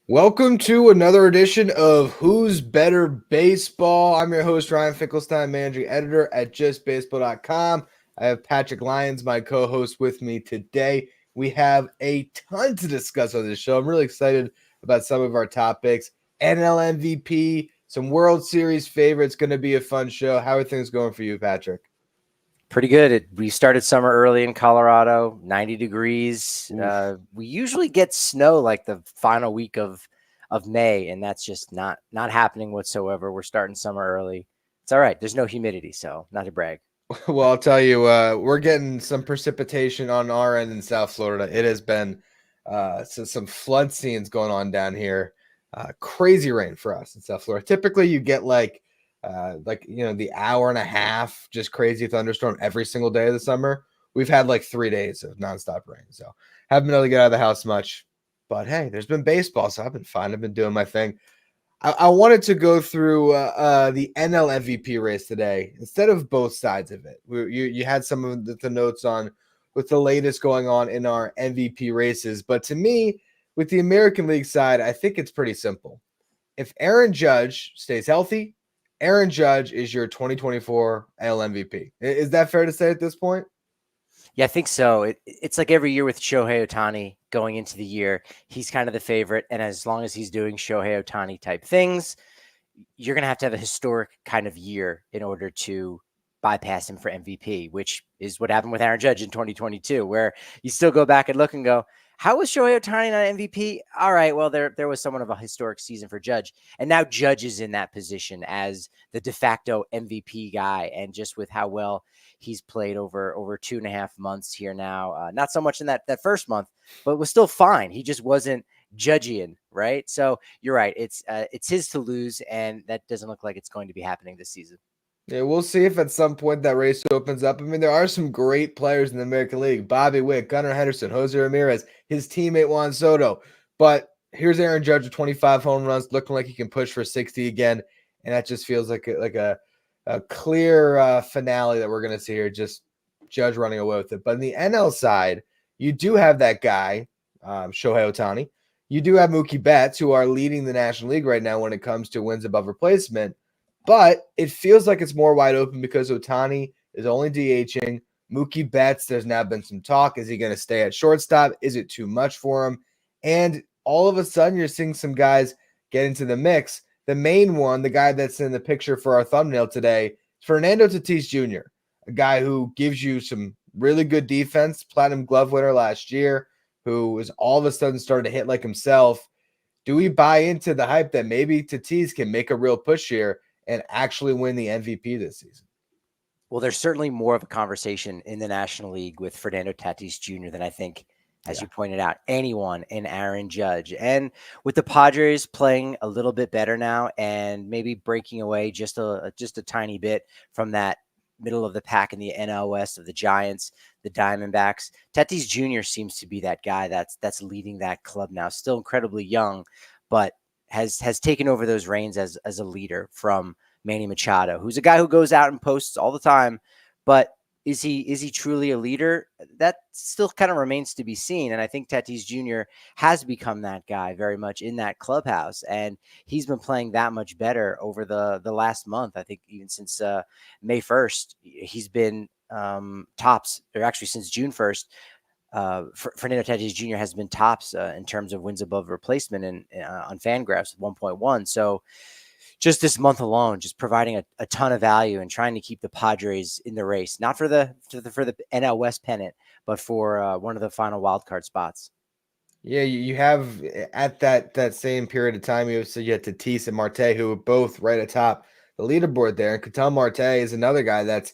Welcome to another edition of Who's Better Baseball. I'm your host, Ryan Finkelstein, managing editor at justbaseball.com. I have Patrick Lyons, my co-host, with me today. We have a ton to discuss on this show. I'm really excited about some of our topics. NL MVP, some World Series favorites. Going to be a fun show. How are things going for you, Patrick? Pretty good. We started summer early in Colorado, 90 degrees. We usually get snow like the final week of May, and that's just not happening whatsoever. We're starting summer early. It's all right. There's no humidity, so not to brag. Well, I'll tell you, we're getting some precipitation on our end in South Florida. It has been some flood scenes going on down here. Crazy rain for us in South Florida. Typically, you get the hour and a half, just crazy thunderstorm every single day of the summer. We've had like 3 days of nonstop rain, so haven't been able to get out of the house much. But hey, there's been baseball, so I've been fine. I've been doing my thing. I wanted to go through the NL MVP race today instead of both sides of it. You had some of the notes on with the latest going on in our MVP races, but to me, with the American League side, I think it's pretty simple. If Aaron Judge stays healthy, Aaron Judge is your 2024 NL MVP. Is that fair to say at this point? Yeah, I think so. It's like every year with Shohei Ohtani going into the year, he's kind of the favorite. And as long as he's doing Shohei Ohtani type things, you're going to have a historic kind of year in order to bypass him for MVP, which is what happened with Aaron Judge in 2022, where you still go back and look and go, how was Shohei Ohtani not MVP? All right, well, there was somewhat of a historic season for Judge. And now Judge is in that position as the de facto MVP guy. And just with how well he's played over 2.5 months here now, not so much in that first month, but was still fine. He just wasn't Judgian, right? So you're right. It's his to lose, and that doesn't look like it's going to be happening this season. Yeah, we'll see if at some point that race opens up. I mean, there are some great players in the American League. Bobby Witt, Gunnar Henderson, Jose Ramirez, his teammate Juan Soto. But here's Aaron Judge with 25 home runs, looking like he can push for 60 again. And that just feels like a clear finale that we're going to see here, just Judge running away with it. But in the NL side, you do have that guy, Shohei Ohtani. You do have Mookie Betts, who are leading the National League right now when it comes to wins above replacement. But it feels like it's more wide open because Ohtani is only DHing. Mookie Betts, there's now been some talk. Is he going to stay at shortstop? Is it too much for him? And all of a sudden, you're seeing some guys get into the mix. The main one, the guy that's in the picture for our thumbnail today, is Fernando Tatis Jr., a guy who gives you some really good defense, Platinum Glove winner last year, who is all of a sudden starting to hit like himself. Do we buy into the hype that maybe Tatis can make a real push here and actually win the MVP this season? Well, there's certainly more of a conversation in the National League with Fernando Tatis Jr. than I think, as you pointed out, anyone in Aaron Judge. And with the Padres playing a little bit better now and maybe breaking away just a tiny bit from that middle of the pack in the NL West of the Giants, the Diamondbacks, Tatis Jr. seems to be that guy that's leading that club now. Still incredibly young, but has taken over those reins as a leader from Manny Machado, who's a guy who goes out and posts all the time, but is he truly a leader? That still kind of remains to be seen. And I think Tatis Jr. has become that guy very much in that clubhouse, and he's been playing that much better over the last month. I think even since May 1st, he's been tops, or actually since June 1st. Fernando Tatis Jr. has been tops in terms of wins above replacement and on Fangraphs 1.1. So just this month alone, just providing a ton of value and trying to keep the Padres in the race, not for the NL West pennant, but for one of the final wild card spots. Yeah, you have at that same period of time, you had Tatis and Marte, who were both right atop the leaderboard there. And Ketel Marte is another guy that's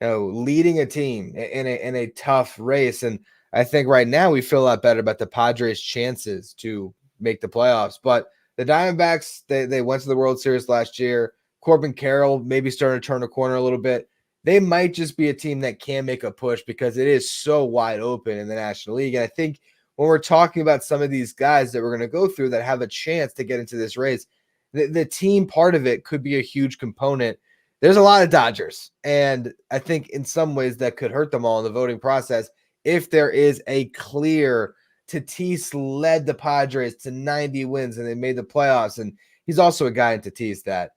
leading a team in a tough race. And I think right now we feel a lot better about the Padres' chances to make the playoffs. But the Diamondbacks, they went to the World Series last year. Corbin Carroll maybe starting to turn a corner a little bit. They might just be a team that can make a push because it is so wide open in the National League. And I think when we're talking about some of these guys that we're going to go through that have a chance to get into this race, the team part of it could be a huge component. There's a lot of Dodgers, and I think in some ways that could hurt them all in the voting process if there is a clear Tatis led the Padres to 90 wins and they made the playoffs. And he's also a guy in Tatis that,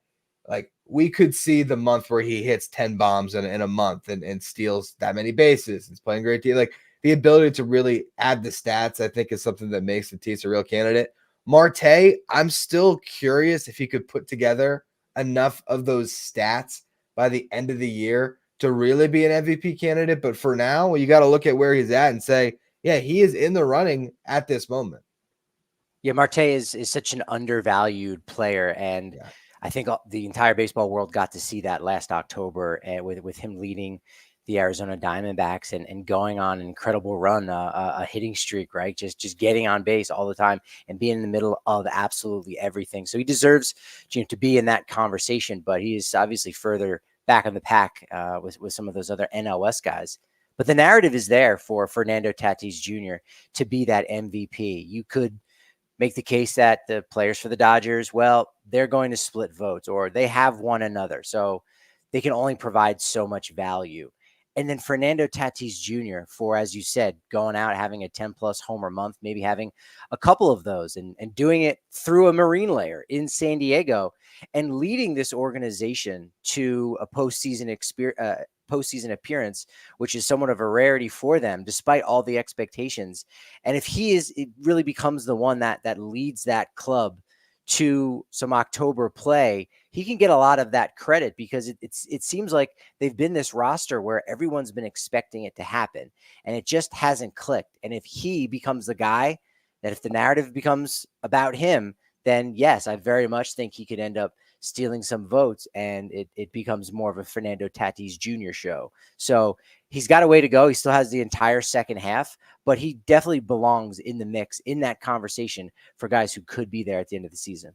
like, we could see the month where he hits 10 bombs in a month and steals that many bases. He's playing great. Like, the ability to really add the stats, I think, is something that makes Tatis a real candidate. Marte, I'm still curious if he could put together enough of those stats by the end of the year to really be an MVP candidate. But for now, you got to look at where he's at and say, yeah, he is in the running at this moment. Yeah, Marte is such an undervalued player, and Yeah. I think the entire baseball world got to see that last October, and with him leading the Arizona Diamondbacks and going on an incredible run, a hitting streak, right? Just getting on base all the time and being in the middle of absolutely everything. So he deserves, to be in that conversation, but he is obviously further back in the pack with some of those other NLS guys. But the narrative is there for Fernando Tatis Jr. to be that MVP. You could make the case that the players for the Dodgers, well, they're going to split votes or they have one another. So they can only provide so much value. And then Fernando Tatis Jr. for, as you said, going out, having a 10 plus homer month, maybe having a couple of those and doing it through a marine layer in San Diego and leading this organization to a postseason appearance, which is somewhat of a rarity for them, despite all the expectations. And if it really becomes the one that leads that club to some October play, he can get a lot of that credit because it seems like they've been this roster where everyone's been expecting it to happen and it just hasn't clicked. And if he becomes the guy that, if the narrative becomes about him, then yes, I very much think he could end up stealing some votes and it becomes more of a Fernando Tatis Jr. show. So he's got a way to go. He still has the entire second half, but he definitely belongs in the mix, in that conversation for guys who could be there at the end of the season.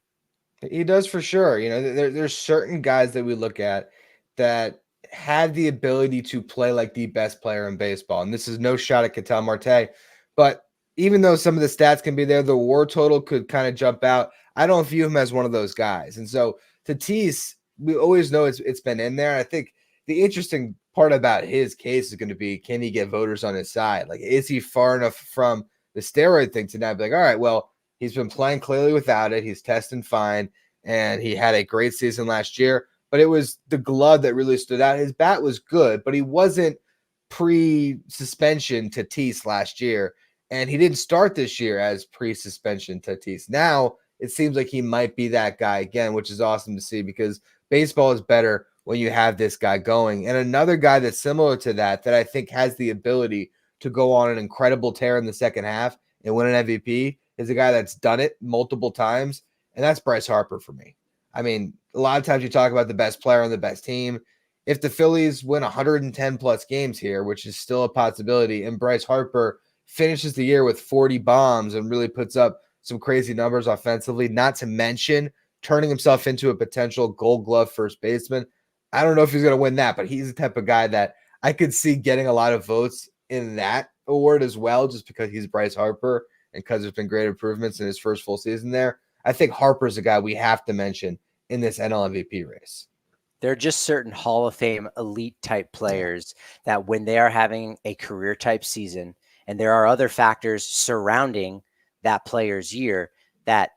He does for sure. There's certain guys that we look at that had the ability to play like the best player in baseball. And this is no shot at Ketel Marte, but even though some of the stats can be there, the WAR total could kind of jump out. I don't view him as one of those guys. And so Tatis, we always know it's been in there. I think the interesting part about his case is going to be, can he get voters on his side? Like, is he far enough from the steroid thing to now be like, all right, well, he's been playing clearly without it. He's testing fine, and he had a great season last year. But it was the glove that really stood out. His bat was good, but he wasn't pre-suspension Tatis last year, and he didn't start this year as pre-suspension Tatis. Now it seems like he might be that guy again, which is awesome to see because baseball is better when you have this guy going. And another guy that's similar to that I think has the ability to go on an incredible tear in the second half and win an MVP is a guy that's done it multiple times, and that's Bryce Harper for me. I mean, a lot of times you talk about the best player on the best team. If the Phillies win 110 plus games here, which is still a possibility, and Bryce Harper finishes the year with 40 bombs and really puts up some crazy numbers offensively, not to mention turning himself into a potential Gold Glove first baseman. I don't know if he's going to win that, but he's the type of guy that I could see getting a lot of votes in that award as well, just because he's Bryce Harper and because there's been great improvements in his first full season there. I think Harper's a guy we have to mention in this NL MVP race. There are just certain Hall of Fame elite type players that when they are having a career type season, and there are other factors surrounding that player's year, that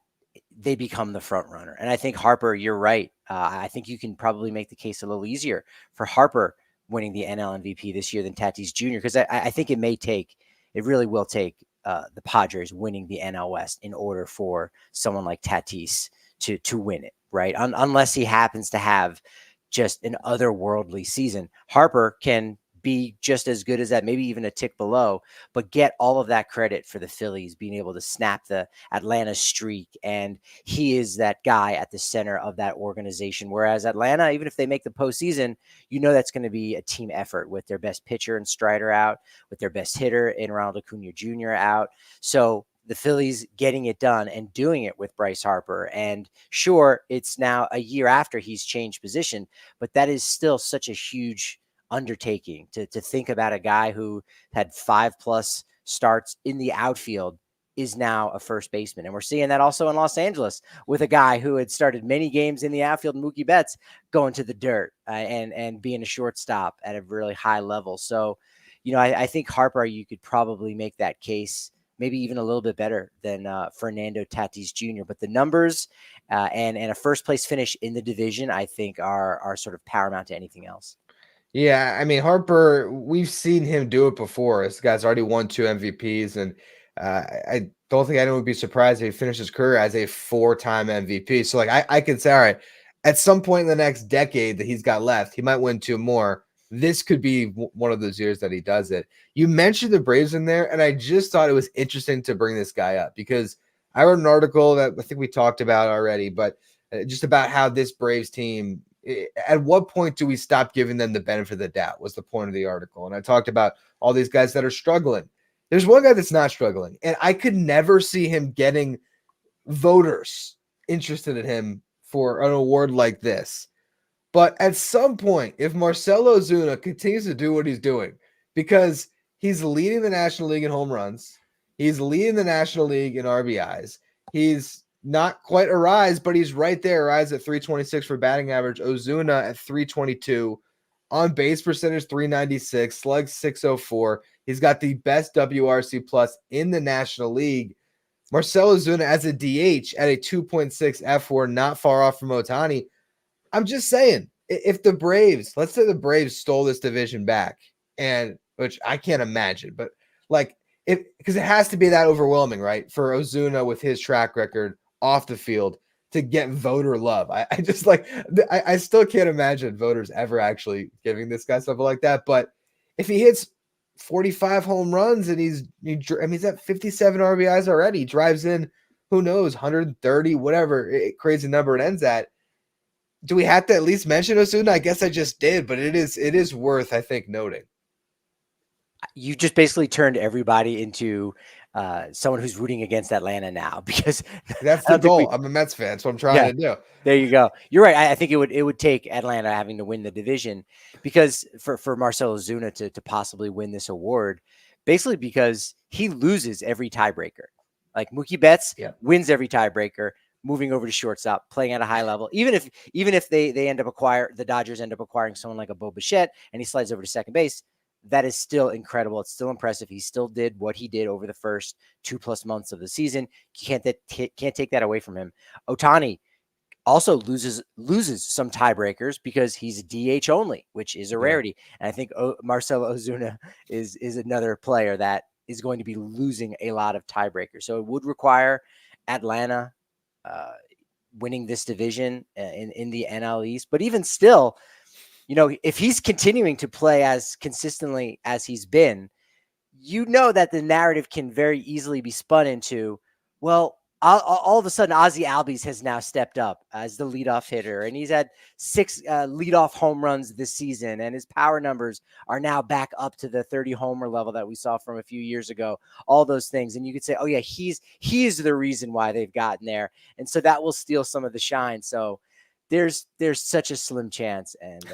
they become the front runner. And I think Harper, you're right. I think you can probably make the case a little easier for Harper winning the NL MVP this year than Tatis Jr. because I think it really will take the Padres winning the NL West in order for someone like Tatis to win it, right? Unless he happens to have just an otherworldly season. Harper can be just as good as that, maybe even a tick below, but get all of that credit for the Phillies being able to snap the Atlanta streak. And he is that guy at the center of that organization. Whereas Atlanta, even if they make the postseason, that's going to be a team effort with their best pitcher and Strider out, with their best hitter in Ronald Acuna Jr. out. So the Phillies getting it done and doing it with Bryce Harper. And sure, it's now a year after he's changed position, but that is still such a huge undertaking to think about a guy who had 5+ starts in the outfield is now a first baseman. And we're seeing that also in Los Angeles with a guy who had started many games in the outfield, Mookie Betts, going to the dirt and being a shortstop at a really high level. So, I think Harper, you could probably make that case maybe even a little bit better than Fernando Tatis Jr. But the numbers and a first place finish in the division, I think, are sort of paramount to anything else. Yeah, I mean Harper, we've seen him do it before. This guy's already won 2 MVPs, and I don't think anyone would be surprised if he finished his career as a 4-time MVP. So like I could say, all right, at some point in the next decade that he's got left, he might win 2 more. This could be one of those years that he does it. You mentioned the Braves in there, and I just thought it was interesting to bring this guy up because I wrote an article that I think we talked about already, but just about how this Braves team, at what point do we stop giving them the benefit of the doubt was the point of the article. And I talked about all these guys that are struggling. There's one guy that's not struggling, and I could never see him getting voters interested in him for an award like this. But at some point, if Marcell Ozuna continues to do what he's doing, because he's leading the National League in home runs, he's leading the National League in RBIs, he's not quite a rise, but he's right there. Rise at 326 for batting average. Ozuna at 322. On base percentage 396. Slug 604. He's got the best WRC plus in the National League. Marcell Ozuna as a DH at a 2.6 F4, not far off from Ohtani. I'm just saying, if the Braves, let's say the Braves stole this division back, and which I can't imagine, but like because it has to be that overwhelming, right? For Ozuna with his track record off the field to get voter love. I just like, I still can't imagine voters ever actually giving this guy something like that. But if he hits 45 home runs and he's at 57 RBIs already, he drives in, who knows, 130, whatever crazy number it ends at. Do we have to at least mention Ozuna? I guess I just did, but it is worth, I think, noting. You just basically turned everybody into someone who's rooting against Atlanta now, because that's the goal. I'm a Mets fan, so I'm trying to do. There you go. You're right. I think it would take Atlanta having to win the division, because for Marcell Ozuna to possibly win this award, basically because he loses every tiebreaker. Like Mookie Betts wins every tiebreaker, moving over to shortstop, playing at a high level. Even if they end up the Dodgers end up acquiring someone like a Bo Bichette and he slides over to second base, that is still incredible. It's still impressive. He still did what he did over the first 2+ months of the season. You can't take that away from him. Ohtani also loses some tiebreakers because he's a DH only, which is a rarity. And I think Marcell Ozuna is another player that is going to be losing a lot of tiebreakers. So it would require Atlanta winning this division in the NL East. But even still, if he's continuing to play as consistently as he's been, that the narrative can very easily be spun into, well, all of a sudden, Ozzie Albies has now stepped up as the leadoff hitter, and he's had 6 leadoff home runs this season, and his power numbers are now back up to the 30 homer level that we saw from a few years ago. All those things, and you could say, oh yeah, he's the reason why they've gotten there, and so that will steal some of the shine. So there's such a slim chance, and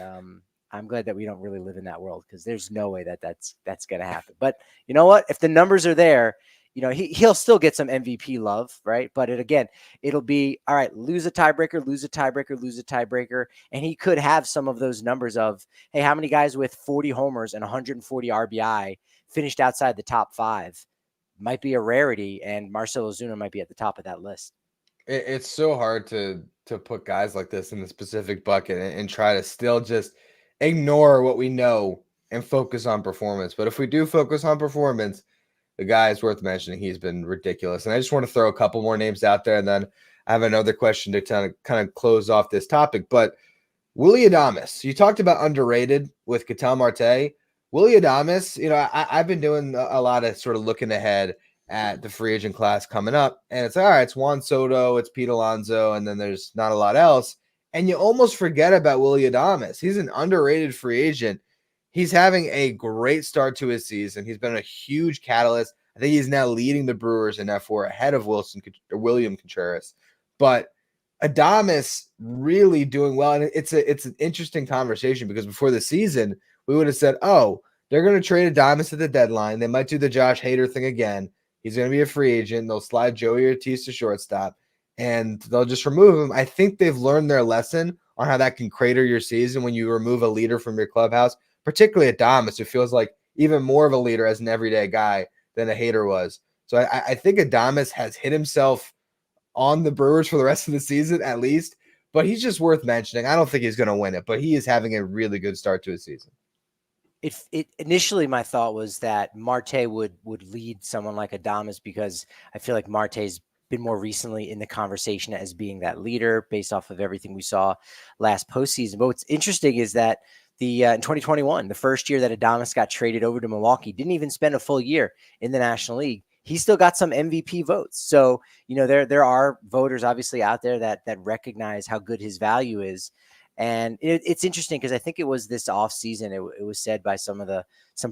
I'm glad that we don't really live in that world, because there's no way that's going to happen. But you know what? If the numbers are there, he'll still get some MVP love, right? But it'll be, all right, lose a tiebreaker, and he could have some of those numbers of, hey, how many guys with 40 homers and 140 RBI finished outside the top 5? Might be a rarity, and Marcell Ozuna might be at the top of that list. It's so hard to put guys like this in the specific bucket and try to still just ignore what we know and focus on performance. But if we do focus on performance, the guy is worth mentioning. He's been ridiculous. And I just want to throw a couple more names out there, and then I have another question to kind of close off this topic. But Willy Adames, you talked about underrated with Ketel Marte. Willy Adames, I've been doing a lot of sort of looking ahead at the free agent class coming up. And it's all right, it's Juan Soto, it's Pete Alonso, and then there's not a lot else. And you almost forget about Willy Adames. He's an underrated free agent. He's having a great start to his season. He's been a huge catalyst. I think he's now leading the Brewers in F4 ahead of William Contreras. But Adames really doing well. And it's an interesting conversation, because before the season, we would have said, oh, they're going to trade Adames at the deadline. They might do the Josh Hader thing again. He's going to be a free agent. They'll slide Joey Ortiz to shortstop, and they'll just remove him. I think they've learned their lesson on how that can crater your season when you remove a leader from your clubhouse, particularly Adames, who feels like even more of a leader as an everyday guy than a Hader was. So I think Adames has hit himself on the Brewers for the rest of the season at least, but he's just worth mentioning. I don't think he's going to win it, but he is having a really good start to his season. It initially, my thought was that Marte would lead someone like Adames, because I feel like Marte's been more recently in the conversation as being that leader based off of everything we saw last postseason. But what's interesting is that in 2021, the first year that Adames got traded over to Milwaukee, didn't even spend a full year in the National League. He still got some MVP votes. So, there are voters obviously out there that recognize how good his value is. And it's interesting because I think it was this offseason, it was said by some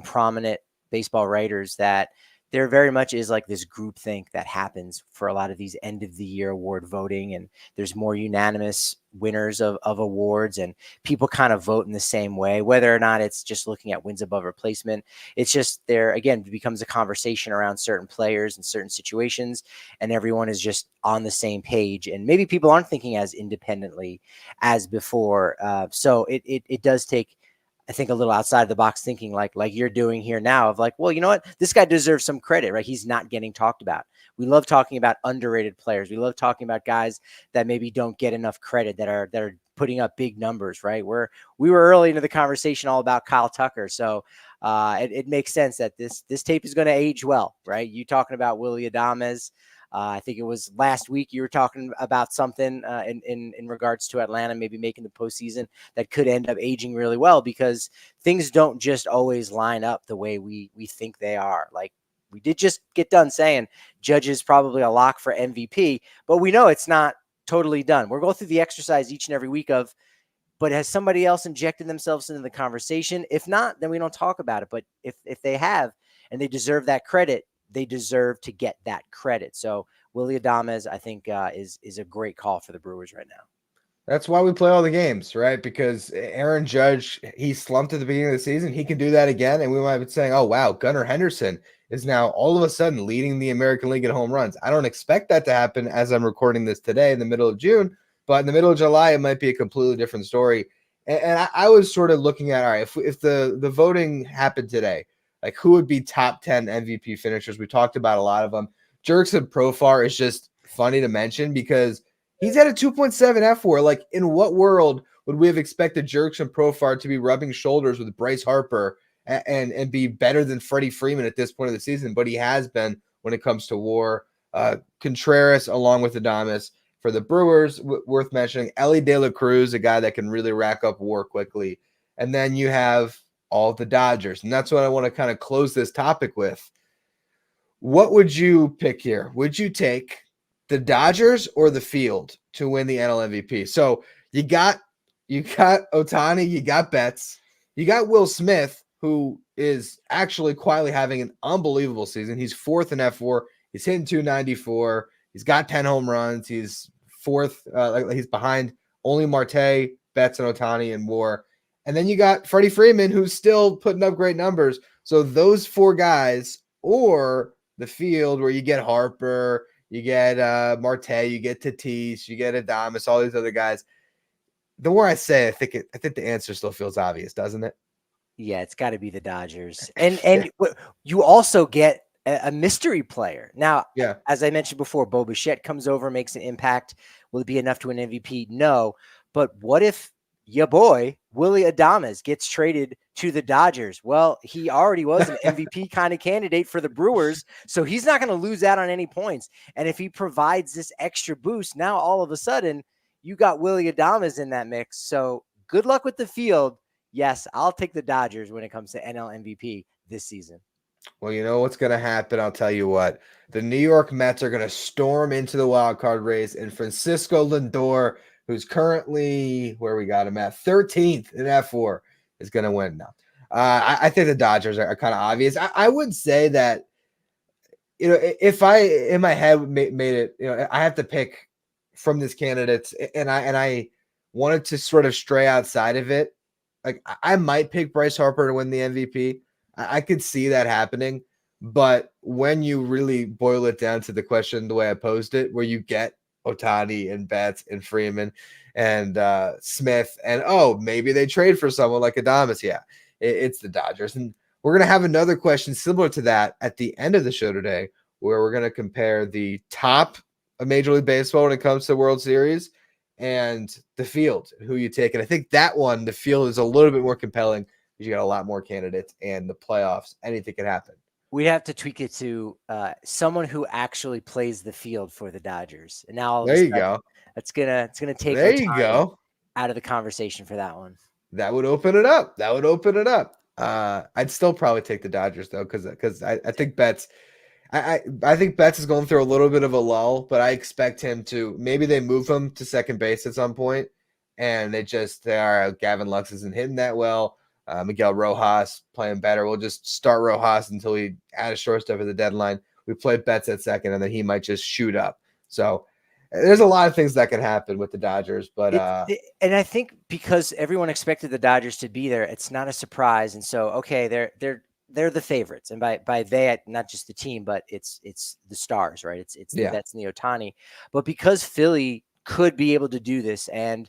prominent baseball writers that there very much is like this groupthink that happens for a lot of these end of the year award voting, and there's more unanimous winners of awards, and people kind of vote in the same way, whether or not it's just looking at wins above replacement. It's just there again, it becomes a conversation around certain players and certain situations, and everyone is just on the same page, and maybe people aren't thinking as independently as before. So it does take, I think, a little outside the box thinking like you're doing here now, of like, well, you know what, this guy deserves some credit, right? He's not getting talked about. We love talking about underrated players. We love talking about guys that maybe don't get enough credit, that are putting up big numbers, right? We were early into the conversation all about Kyle Tucker. So it makes sense that this tape is going to age well, right? You talking about Willy Adames. I think it was last week you were talking about something in regards to Atlanta maybe making the postseason that could end up aging really well, because things don't just always line up the way we think they are. Like, we did just get done saying Judge is probably a lock for MVP, but we know it's not totally done. We're going through the exercise each and every week of, but has somebody else injected themselves into the conversation? If not, then we don't talk about it. But if they have, and they deserve that credit, they deserve to get that credit. So Willy Adames, I think, is a great call for the Brewers right now. That's why we play all the games, right? Because Aaron Judge, he slumped at the beginning of the season. He can do that again. And we might be saying, oh, wow, Gunnar Henderson is now all of a sudden leading the American League in home runs. I don't expect that to happen as I'm recording this today in the middle of June, but in the middle of July, it might be a completely different story. And I was sort of looking at, all right, if the voting happened today, like who would be top 10 MVP finishers? We talked about a lot of them. Jurickson Profar is just funny to mention because he's at a 2.7 F4. Like, in what world would we have expected Jurickson Profar to be rubbing shoulders with Bryce Harper and be better than Freddie Freeman at this point of the season? But he has been when it comes to WAR. Contreras, along with Adames for the Brewers, worth mentioning. Ellie De La Cruz, a guy that can really rack up WAR quickly. And then you have all the Dodgers. And that's what I want to kind of close this topic with. What would you pick here? Would you take the Dodgers or the field to win the NL MVP? So you got Ohtani, you got Betts, you got Will Smith, who is actually quietly having an unbelievable season. He's fourth in F4. He's hitting 294. He's got 10 home runs. He's fourth. He's behind only Marte, Betts, and Ohtani in WAR. And then you got Freddie Freeman, who's still putting up great numbers. So those four guys, or the field where you get Harper, you get Marte, you get Tatis, you get Adames, all these other guys. The more I say, I think the answer still feels obvious, doesn't it? Yeah, it's got to be the Dodgers. And you also get a mystery player. Now, yeah, as I mentioned before, Bo Bichette comes over, makes an impact. Will it be enough to an MVP? No. But what if your boy, Willy Adames, gets traded to the Dodgers? Well, he already was an MVP kind of candidate for the Brewers, so he's not going to lose out on any points. And if he provides this extra boost, now all of a sudden you got Willy Adames in that mix. So good luck with the field. Yes, I'll take the Dodgers when it comes to NL MVP this season. Well, you know what's going to happen? I'll tell you what. The New York Mets are going to storm into the wild card race, and Francisco Lindor, who's currently, where we got him at, 13th in F4, is going to win now. I think the Dodgers are kind of obvious. I would say that, if I, in my head, made it, I have to pick from this candidates, and I wanted to sort of stray outside of it. Like, I might pick Bryce Harper to win the MVP. I could see that happening. But when you really boil it down to the question, the way I posed it, where you get Ohtani and Betts and Freeman and Smith, and maybe they trade for someone like Adames. Yeah, it's the Dodgers. And we're going to have another question similar to that at the end of the show today, where we're going to compare the top of Major League Baseball when it comes to the World Series and the field, who you take. And I think that one, the field is a little bit more compelling because you got a lot more candidates, and the playoffs, anything can happen. We have to tweak it to someone who actually plays the field for the Dodgers. And now all of a There you sudden, go. it's gonna take There you Ohtani go. out of the conversation for that one. That would open it up. That would open it up. I'd still probably take the Dodgers though, because I think Betts. I think Betts is going through a little bit of a lull, but I expect him to. Maybe they move him to second base at some point, and Gavin Lux isn't hitting that well. Miguel Rojas playing better. We'll just start Rojas until we add a shortstop at the deadline. We play Betts at second, and then he might just shoot up. So there's a lot of things that can happen with the Dodgers, but and I think because everyone expected the Dodgers to be there, it's not a surprise. And so, okay, they're the favorites, and by they, not just the team, but it's the stars, right? It's the Betts and the Ohtani. But because Philly could be able to do this, and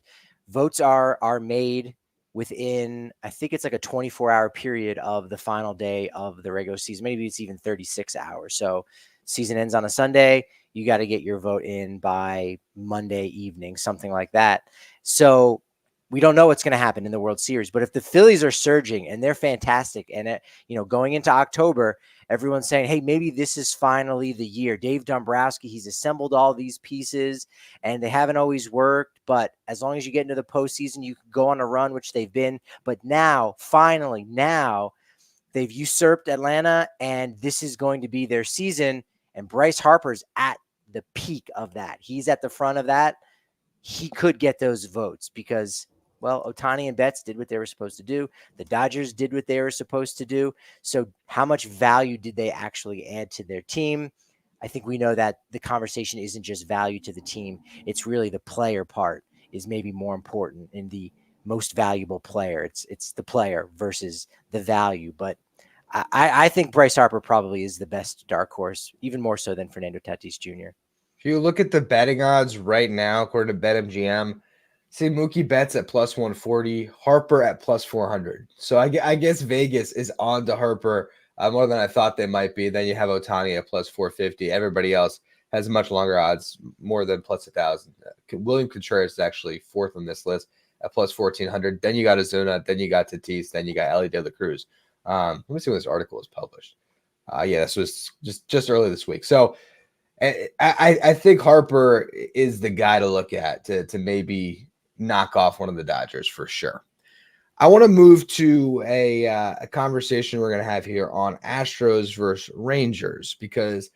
votes are made within, I think it's like a 24-hour period of the final day of the regular season. Maybe it's even 36 hours. So season ends on a Sunday. You got to get your vote in by Monday evening, something like that. So we don't know what's going to happen in the World Series, but if the Phillies are surging and they're fantastic, and going into October, everyone's saying, hey, maybe this is finally the year. Dave Dombrowski, he's assembled all these pieces, and they haven't always worked, but as long as you get into the postseason, you can go on a run, which they've been. But now, finally, they've usurped Atlanta, and this is going to be their season. And Bryce Harper's at the peak of that. He's at the front of that. He could get those votes because, well, Ohtani and Betts did what they were supposed to do. The Dodgers did what they were supposed to do. So how much value did they actually add to their team? I think we know that the conversation isn't just value to the team. It's really the player part is maybe more important in the most valuable player. It's the player versus the value. But I think Bryce Harper probably is the best dark horse, even more so than Fernando Tatis Jr. If you look at the betting odds right now, according to BetMGM, see Mookie Betts at plus 140, Harper at plus 400. So I guess Vegas is on to Harper more than I thought they might be. Then you have Ohtani at plus 450. Everybody else has much longer odds, more than plus 1,000. William Contreras is actually fourth on this list at plus 1,400. Then you got Ozuna. Then you got Tatis. Then you got Ellie De La Cruz. Let me see when this article was published. This was just early this week. So I think Harper is the guy to look at to maybe knock off one of the Dodgers for sure. I want to move to a conversation we're going to have here on Astros versus Rangers, because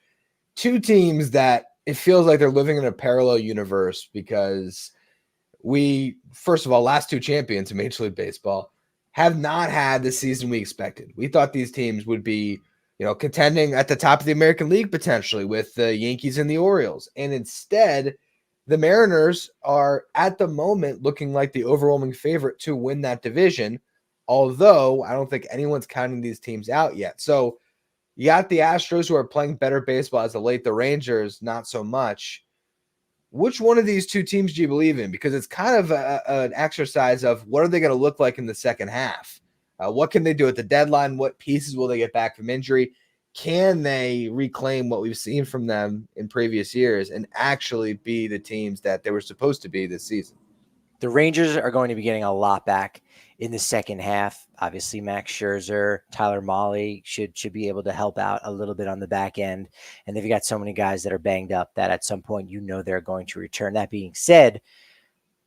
two teams that it feels like they're living in a parallel universe, because first of all, last two champions in Major League Baseball have not had the season we expected. We thought these teams would be, contending at the top of the American League potentially with the Yankees and the Orioles. And instead, the Mariners are at the moment looking like the overwhelming favorite to win that division, although I don't think anyone's counting these teams out yet. So you got the Astros, who are playing better baseball as of late, the Rangers not so much. Which one of these two teams do you believe in? Because it's kind of an exercise of what are they going to look like in the second half? What can they do at the deadline? What pieces will they get back from injury? Can they reclaim what we've seen from them in previous years and actually be the teams that they were supposed to be this season? The Rangers are going to be getting a lot back in the second half. Obviously, Max Scherzer, Tyler Mahle should be able to help out a little bit on the back end. And they've got so many guys that are banged up that at some point, they're going to return. That being said,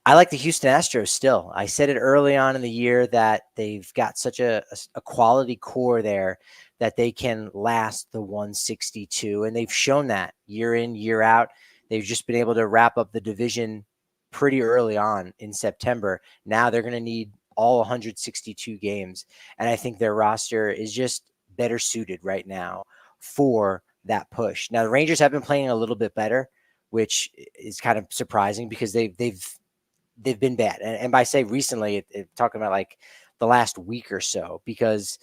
I like the Houston Astros still. I said it early on in the year that they've got such a quality core there that they can last the 162. And they've shown that year in, year out. They've just been able to wrap up the division pretty early on in September. Now they're going to need all 162 games. And I think their roster is just better suited right now for that push. Now the Rangers have been playing a little bit better, which is kind of surprising because they've been bad. And by say recently, talking about like the last week or so, because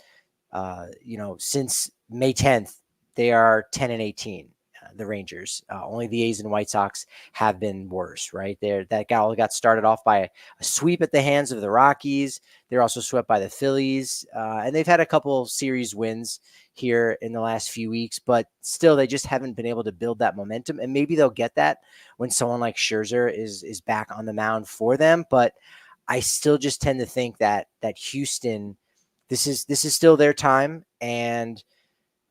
since May 10th, they are 10-18. the Rangers. Only the A's and White Sox have been worse, right? That got started off by a sweep at the hands of the Rockies. They're also swept by the Phillies, and they've had a couple series wins here in the last few weeks, but still they just haven't been able to build that momentum. And maybe they'll get that when someone like Scherzer is back on the mound for them. But I still just tend to think that Houston, this is still their time, and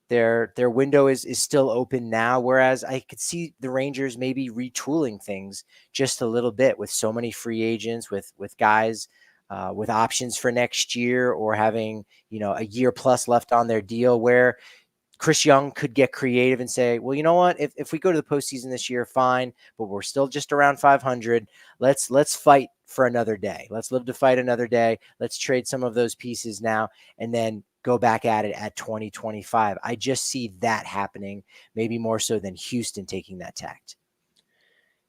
their window is still open now. Whereas I could see the Rangers maybe retooling things just a little bit with so many free agents, with guys with options for next year, or having, a year plus left on their deal, where Chris Young could get creative and say, well, you know what, if we go to the postseason this year, fine, but we're still just around 500. Let's fight for another day. Let's live to fight another day. Let's trade some of those pieces now, and then go back at it at 2025. I just see that happening, maybe more so than Houston taking that tact.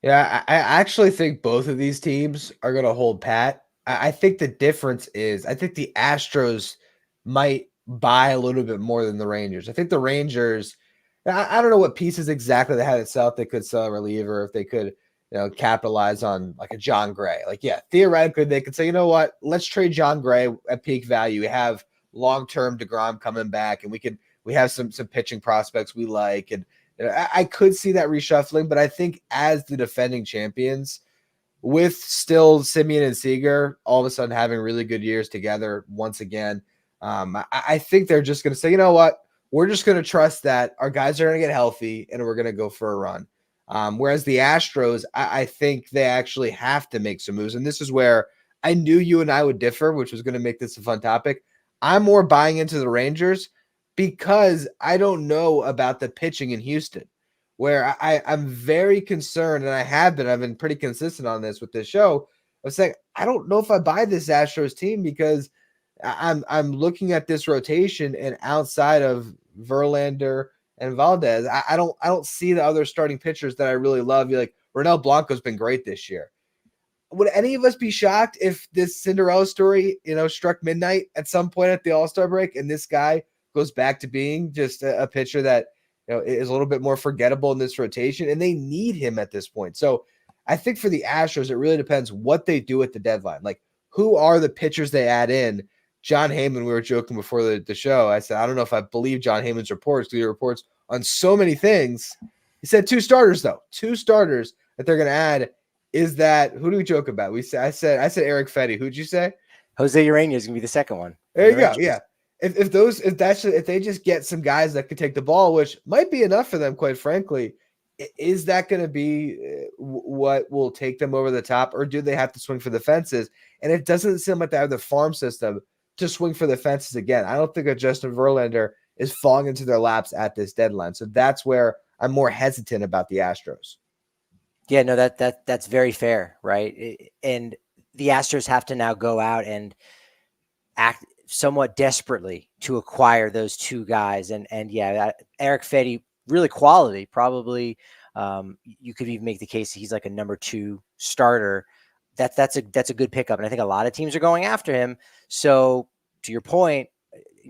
Yeah, I actually think both of these teams are going to hold pat. I think the difference is I think the Astros might buy a little bit more than the Rangers. I think the Rangers, I don't know what pieces exactly they had itself. They could sell a reliever, if they could, capitalize on like a John Gray. Like, yeah, theoretically, they could say, you know what, let's trade John Gray at peak value. We have long-term DeGrom coming back, and we have some pitching prospects we like, and I could see that reshuffling, but I think as the defending champions, with still Simeon and Seager all of a sudden having really good years together once again, I think they're just going to say, you know what, we're just going to trust that our guys are going to get healthy and we're going to go for a run. Whereas the Astros, I think they actually have to make some moves. And this is where I knew you and I would differ, which was going to make this a fun topic. I'm more buying into the Rangers because I don't know about the pitching in Houston, where I'm very concerned, and I've been pretty consistent on this with this show. I was saying, I don't know if I buy this Astros team, because I'm looking at this rotation, and outside of Verlander and Valdez, I don't see the other starting pitchers that I really love. You're like, Ronel Blanco's been great this year. Would any of us be shocked if this Cinderella story, struck midnight at some point at the All-Star break, and this guy goes back to being just a pitcher that is a little bit more forgettable in this rotation, and they need him at this point. So I think for the Astros, it really depends what they do at the deadline. Like, who are the pitchers they add in? John Heyman, we were joking before the show. I said, I don't know if I believe John Heyman's reports, because he reports on so many things. He said 2 starters, though. 2 starters that they're going to add. Is that, who do we joke about? I said Eric Fetty. Who'd you say? Jose Urena is gonna be the second one. There you go. Yeah. If they just get some guys that could take the ball, which might be enough for them, quite frankly, is that going to be what will take them over the top, or do they have to swing for the fences? And it doesn't seem like they have the farm system to swing for the fences again. I don't think a Justin Verlander is falling into their laps at this deadline. So that's where I'm more hesitant about the Astros. Yeah, no, that's very fair, right? And the Astros have to now go out and act somewhat desperately to acquire those 2 guys. And yeah, Eric Fetty, really quality, probably. You could even make the case he's like a number 2 starter. That's a good pickup, and I think a lot of teams are going after him. So to your point,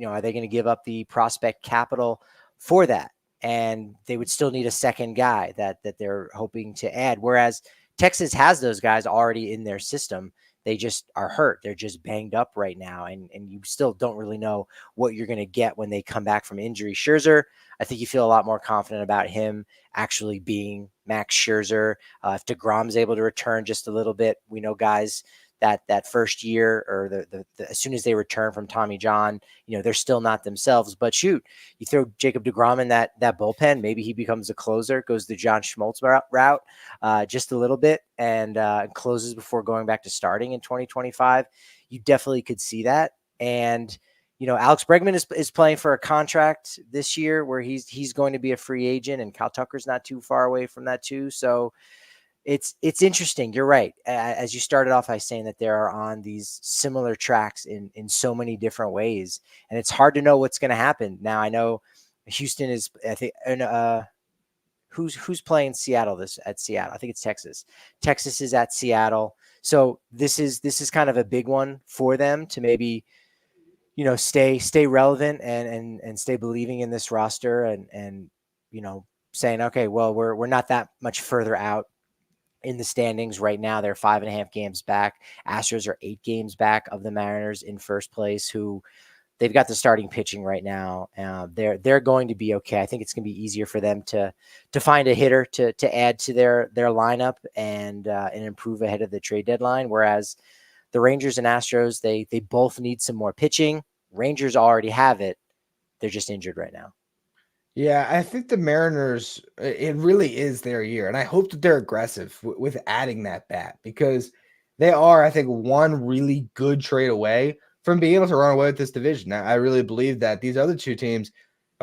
are they going to give up the prospect capital for that? And they would still need a second guy that they're hoping to add. Whereas Texas has those guys already in their system. They just are hurt. They're just banged up right now. And you still don't really know what you're going to get when they come back from injury. Scherzer, I think you feel a lot more confident about him actually being Max Scherzer. If DeGrom's able to return just a little bit, we know guys that first year, or the as soon as they return from Tommy John, they're still not themselves. But shoot, you throw Jacob DeGrom in that bullpen, maybe he becomes a closer, goes the John Schmaltz route just a little bit, and closes before going back to starting in 2025. You definitely could see that. And Alex Bregman is playing for a contract this year where he's going to be a free agent, and Kyle Tucker's not too far away from that too. So it's interesting. You're right. As you started off by saying that they're on these similar tracks in so many different ways, and it's hard to know what's going to happen. Now, I know Houston is, I think, who's playing Seattle at Seattle? I think it's Texas. Texas is at Seattle. So this is kind of a big one for them to maybe, stay relevant and stay believing in this roster, and saying, okay, well, we're not that much further out in the standings right now. They're 5.5 games back. Astros are 8 games back of the Mariners in first place, who they've got the starting pitching right now. They're going to be okay. I think it's going to be easier for them to find a hitter to add to their lineup and improve ahead of the trade deadline. Whereas the Rangers and Astros, they both need some more pitching. Rangers already have it. They're just injured right now. Yeah, I think the Mariners, it really is their year. And I hope that they're aggressive with adding that bat, because they are, I think, one really good trade away from being able to run away with this division. I really believe that these other two teams,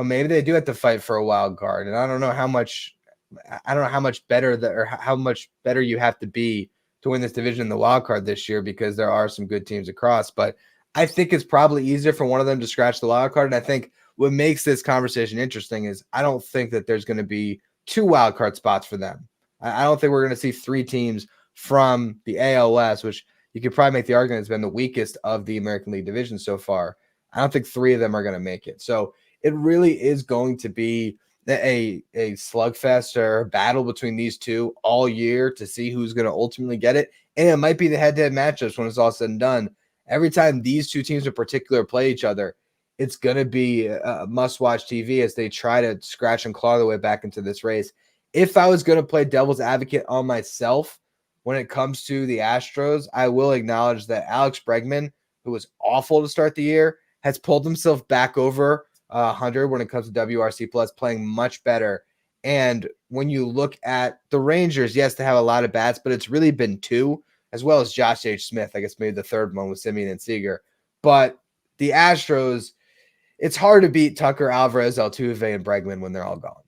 maybe they do have to fight for a wild card. And I don't know how much better or how much better you have to be to win this division in the wild card this year, because there are some good teams across. But I think it's probably easier for one of them to scratch the wild card. And I think what makes this conversation interesting is I don't think that there's going to be 2 wild card spots for them. I don't think we're going to see 3 teams from the AL West, which you could probably make the argument has been the weakest of the American League division so far. I don't think 3 of them are going to make it. So it really is going to be a slugfest or a battle between these two all year to see who's going to ultimately get it. And it might be the head-to-head matchups when it's all said and done. Every time these two teams in particular play each other, it's going to be a must-watch TV as they try to scratch and claw their way back into this race. If I was going to play devil's advocate on myself when it comes to the Astros, I will acknowledge that Alex Bregman, who was awful to start the year, has pulled himself back over 100 when it comes to WRC+, playing much better. And when you look at the Rangers, yes, they have a lot of bats, but it's really been 2, as well as Josh H. Smith. I guess maybe the third one with Simeon and Seager. But the Astros, it's hard to beat Tucker, Alvarez, Altuve, and Bregman when they're all gone.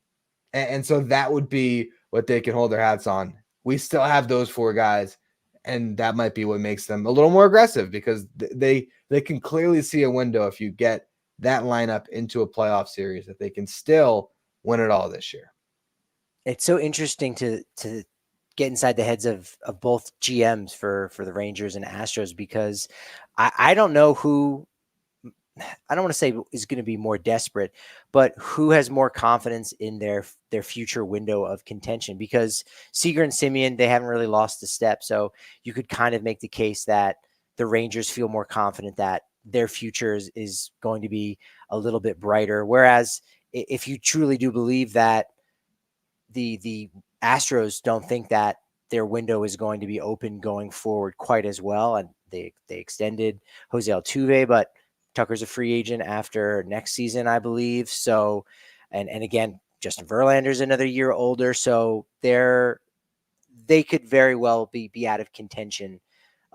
And so that would be what they can hold their hats on. We still have those 4 guys, and that might be what makes them a little more aggressive, because they can clearly see a window if you get that lineup into a playoff series that they can still win it all this year. It's so interesting to get inside the heads of both GMs for the Rangers and Astros, because I don't know who, I don't want to say is going to be more desperate, but who has more confidence in their future window of contention, because Seager and Simeon, they haven't really lost a step. So you could kind of make the case that the Rangers feel more confident that their future is going to be a little bit brighter. Whereas if you truly do believe that the Astros don't think that their window is going to be open going forward quite as well, and they extended Jose Altuve, but Tucker's a free agent after next season, I believe. So, and again, Justin Verlander's another year older, so they could very well be out of contention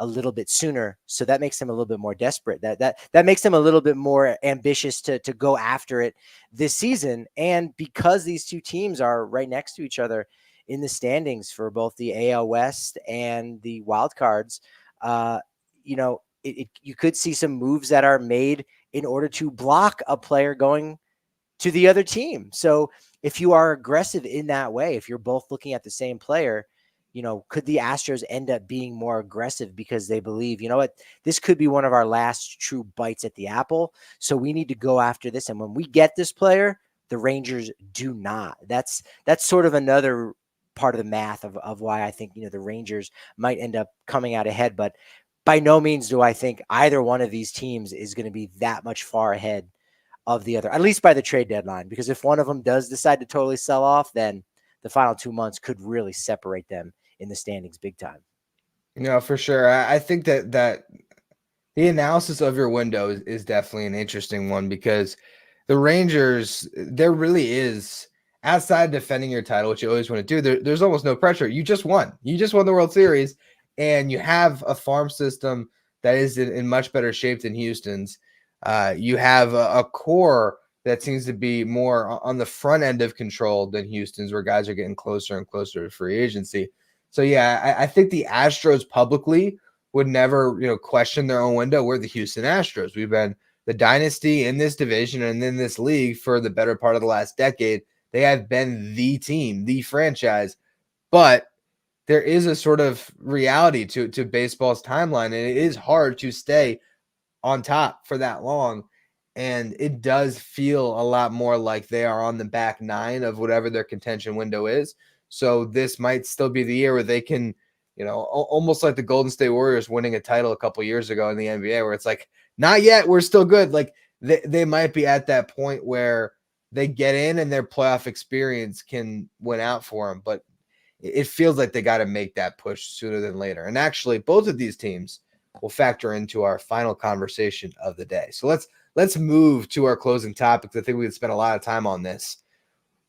a little bit sooner. So that makes them a little bit more desperate. That makes them a little bit more ambitious to go after it this season. And because these two teams are right next to each other in the standings for both the AL West and the wild cards, you could see some moves that are made in order to block a player going to the other team. So if you are aggressive in that way, if you're both looking at the same player, could the Astros end up being more aggressive because they believe, this could be one of our last true bites at the apple. So we need to go after this. And when we get this player, the Rangers do not. That's sort of another part of the math of why I think, the Rangers might end up coming out ahead. But by no means do I think either one of these teams is going to be that much far ahead of the other, at least by the trade deadline. Because if one of them does decide to totally sell off, then the final 2 months could really separate them in the standings big time. For sure. I think that the analysis of your window is definitely an interesting one, because the Rangers, there really is, outside defending your title, which you always want to do, there's almost no pressure. You just won. You just won the World Series, and you have a farm system that is in much better shape than Houston's. You have a core that seems to be more on the front end of control than Houston's, where guys are getting closer and closer to free agency. So, yeah, I think the Astros publicly would never, question their own window. We're the Houston Astros. We've been the dynasty in this division and in this league for the better part of the last decade. They have been the team, the franchise. But there is a sort of reality to baseball's timeline, and it is hard to stay on top for that long. And it does feel a lot more like they are on the back nine of whatever their contention window is. So this might still be the year where they can, almost like the Golden State Warriors winning a title a couple years ago in the NBA, where it's like, not yet, we're still good. Like they might be at that point where they get in and their playoff experience can win out for them. But it feels like they got to make that push sooner than later. And actually, both of these teams will factor into our final conversation of the day. So let's move to our closing topics. I think we could spend a lot of time on this.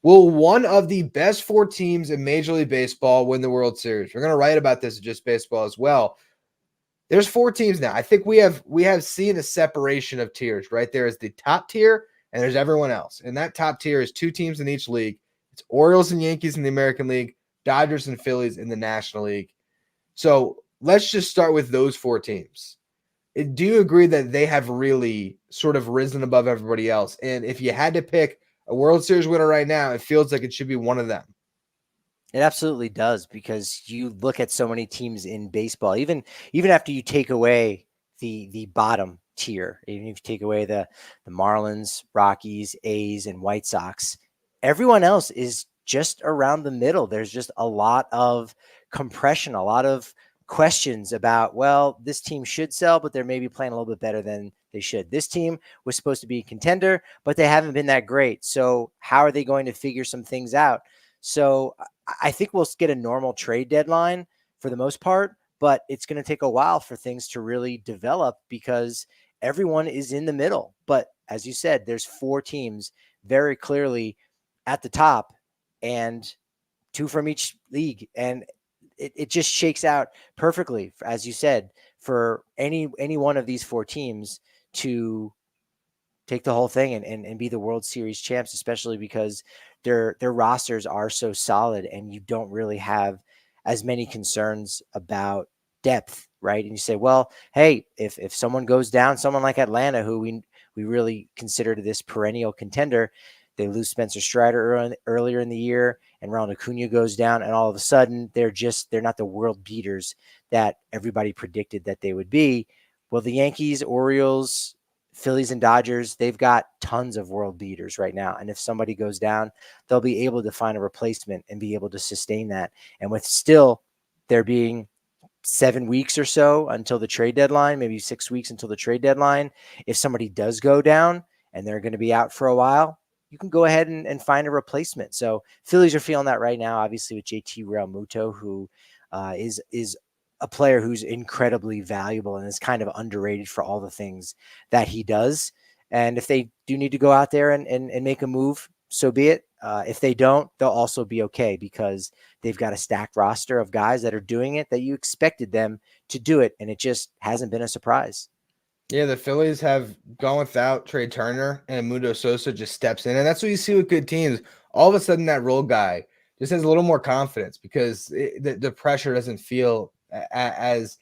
Will one of the best 4 teams in Major League Baseball win the World Series? We're going to write about this in Just Baseball as well. There's 4 teams now. I think we have seen a separation of tiers, right? There is the top tier and there's everyone else. And that top tier is 2 teams in each league. It's Orioles and Yankees in the American League, Dodgers and Phillies in the National League. So let's just start with those 4 teams. Do you agree that they have really sort of risen above everybody else? And if you had to pick a World Series winner right now, it feels like it should be one of them. It absolutely does, because you look at so many teams in baseball, even after you take away the bottom tier, even if you take away the Marlins, Rockies, A's, and White Sox, everyone else is just around the middle. There's just a lot of compression, a lot of questions about, well, this team should sell, but they're maybe playing a little bit better than they should. This team was supposed to be a contender, but they haven't been that great. So how are they going to figure some things out? So I think we'll get a normal trade deadline for the most part, but it's going to take a while for things to really develop because everyone is in the middle. But as you said, there's 4 teams very clearly at the top and 2 from each league. And it just shakes out perfectly, as you said, for any one of these 4 teams to take the whole thing and be the World Series champs, especially because their rosters are so solid and you don't really have as many concerns about depth, right? And you say, well, hey, if someone goes down, someone like Atlanta, who we really considered this perennial contender, they lose Spencer Strider earlier in the year, and Ronald Acuna goes down, and all of a sudden they're not the world beaters that everybody predicted that they would be. Well, the Yankees, Orioles, Phillies, and Dodgers, they've got tons of world beaters right now. And if somebody goes down, they'll be able to find a replacement and be able to sustain that. And with still there being 7 weeks or so until the trade deadline, maybe 6 weeks until the trade deadline, if somebody does go down and they're going to be out for a while, you can go ahead and find a replacement. So Phillies are feeling that right now, obviously, with JT Realmuto, who is a player who's incredibly valuable and is kind of underrated for all the things that he does. And if they do need to go out there and make a move, so be it. If they don't, they'll also be okay because they've got a stacked roster of guys that are doing it that you expected them to do it. And it just hasn't been a surprise. Yeah, the Phillies have gone without Trey Turner, and Mundo Sosa just steps in. And that's what you see with good teams. All of a sudden, that role guy just has a little more confidence because the pressure doesn't feel as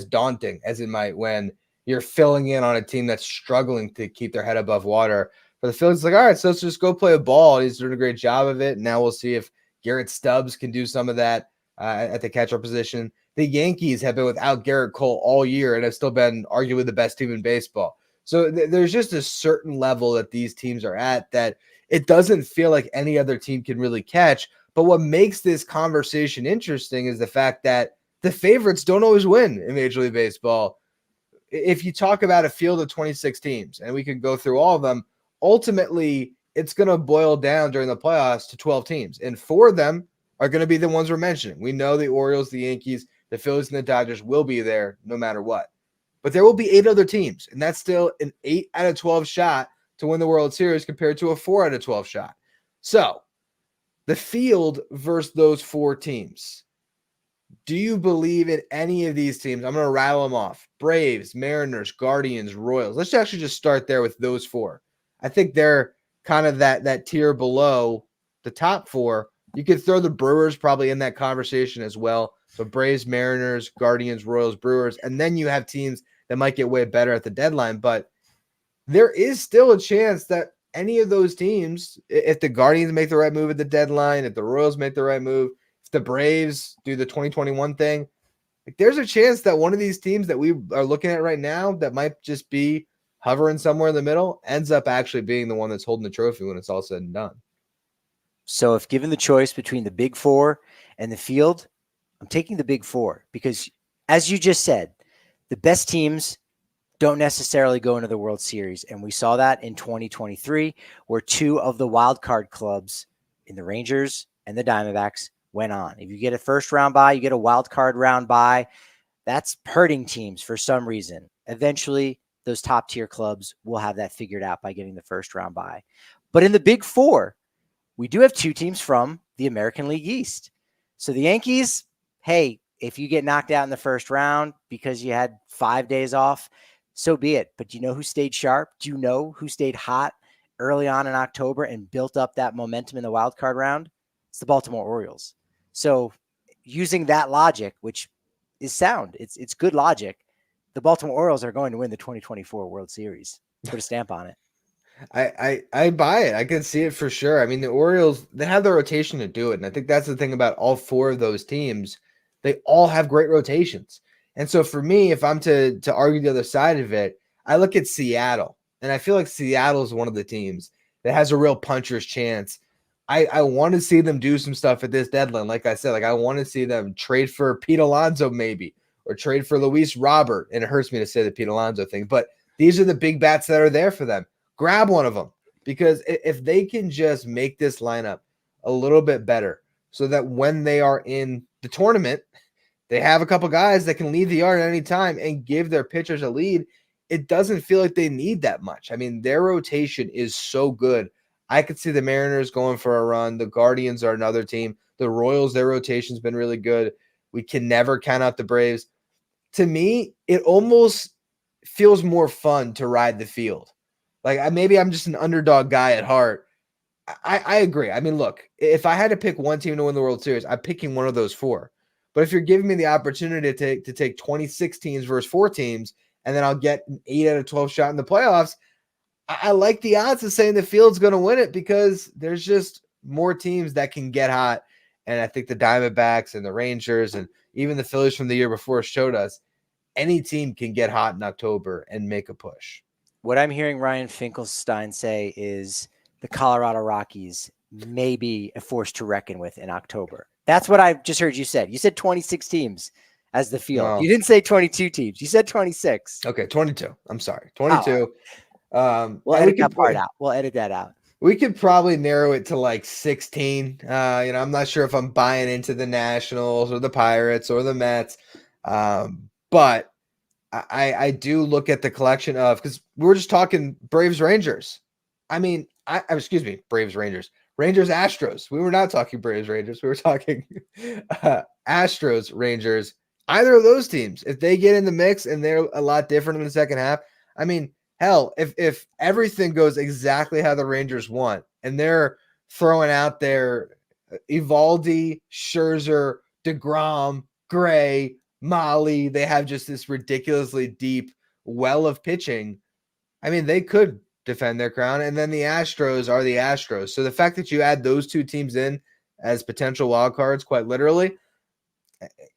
daunting as it might when you're filling in on a team that's struggling to keep their head above water. For the Phillies, it's like, all right, so let's just go play a ball. He's doing a great job of it. Now we'll see if Garrett Stubbs can do some of that at the catcher position. The Yankees have been without Garrett Cole all year and have still been arguably the best team in baseball. So there's just a certain level that these teams are at that it doesn't feel like any other team can really catch. But what makes this conversation interesting is the fact that the favorites don't always win in Major League Baseball. If you talk about a field of 26 teams, and we can go through all of them, ultimately it's going to boil down during the playoffs to 12 teams. And 4 of them are going to be the ones we're mentioning. We know the Orioles, the Yankees, the Phillies, and the Dodgers will be there no matter what. But there will be 8 other teams, and that's still an 8 out of 12 shot to win the World Series compared to a 4 out of 12 shot. So the field versus those 4 teams. Do you believe in any of these teams? I'm going to rattle them off. Braves, Mariners, Guardians, Royals. Let's actually just start there with those 4. I think they're kind of that tier below the top 4. You could throw the Brewers probably in that conversation as well. So Braves, Mariners, Guardians, Royals, Brewers, and then you have teams that might get way better at the deadline. But there is still a chance that any of those teams, if the Guardians make the right move at the deadline, if the Royals make the right move, if the Braves do the 2021 thing, like there's a chance that one of these teams that we are looking at right now that might just be hovering somewhere in the middle, ends up actually being the one that's holding the trophy when it's all said and done. So if given the choice between the big four and the field, I'm taking the big four because, as you just said, the best teams don't necessarily go into the World Series. And we saw that in 2023, where two of the wild card clubs in the Rangers and the Diamondbacks went on. If you get a first round bye, you get a wild card round bye. That's hurting teams for some reason. Eventually, those top tier clubs will have that figured out by getting the first round bye. But in the big four, we do have two teams from the American League East. So the Yankees, hey, if you get knocked out in the first round because you had 5 days off, so be it. But do you know who stayed sharp? Do you know who stayed hot early on in October and built up that momentum in the wild card round? It's the Baltimore Orioles. So using that logic, which is sound, it's good logic, the Baltimore Orioles are going to win the 2024 World Series. Put a stamp on it. I buy it. I can see it for sure. I mean, the Orioles, they have the rotation to do it. And I think that's the thing about all four of those teams. They all have great rotations. And so for me, if I'm to argue the other side of it, I look at Seattle. And I feel like Seattle is one of the teams that has a real puncher's chance. I want to see them do some stuff at this deadline. Like I said, like I want to see them trade for Pete Alonso maybe, or trade for Luis Robert. And it hurts me to say the Pete Alonso thing, but these are the big bats that are there for them. Grab one of them, because if they can just make this lineup a little bit better so that when they are in the tournament, they have a couple guys that can lead the yard at any time and give their pitchers a lead, it doesn't feel like they need that much. I mean, their rotation is so good. I could see the Mariners going for a run. The Guardians are another team. The Royals, their rotation's been really good. We can never count out the Braves. To me, it almost feels more fun to ride the field. Like maybe I'm just an underdog guy at heart. I agree. I mean, look, if I had to pick one team to win the World Series, I'm picking one of those four. But if you're giving me the opportunity to take 26 teams versus 4 teams, and then I'll get an 8 out of 12 shot in the playoffs, I like the odds of saying the field's going to win it because there's just more teams that can get hot. And I think the Diamondbacks and the Rangers and even the Phillies from the year before showed us any team can get hot in October and make a push. What I'm hearing Ryan Finkelstein say is the Colorado Rockies may be a force to reckon with in October. That's what I just heard you said. You said 26 teams as the field. No. You didn't say 22 teams. You said 26. Okay, 22. I'm sorry. 22. We'll edit that part out. We'll edit that out. We could probably narrow it to like 16. I'm not sure if I'm buying into the Nationals or the Pirates or the Mets. But I do look at the collection of, because we were just talking Braves Rangers. I mean, excuse me, Braves Rangers. Rangers Astros. We were not talking Braves Rangers. We were talking Astros Rangers. Either of those teams, if they get in the mix and they're a lot different in the second half, I mean, hell, if everything goes exactly how the Rangers want and they're throwing out their Evaldi, Scherzer, DeGrom, Gray, Molly, they have just this ridiculously deep well of pitching. I mean, they could defend their crown. And then the Astros are the Astros. So the fact that you add those two teams in as potential wild cards, quite literally,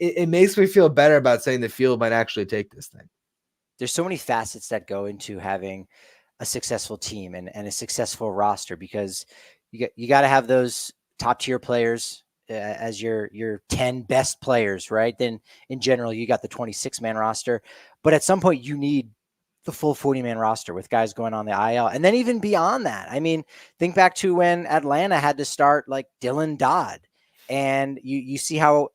it makes me feel better about saying the field might actually take this thing. There's so many facets that go into having a successful team and a successful roster, because you got to have those top tier players as your 10 best players, right? Then in general, you got the 26-man roster, but at some point you need the full 40-man roster with guys going on the IL. And then even beyond that, I mean, think back to when Atlanta had to start like Dylan Dodd, and you see how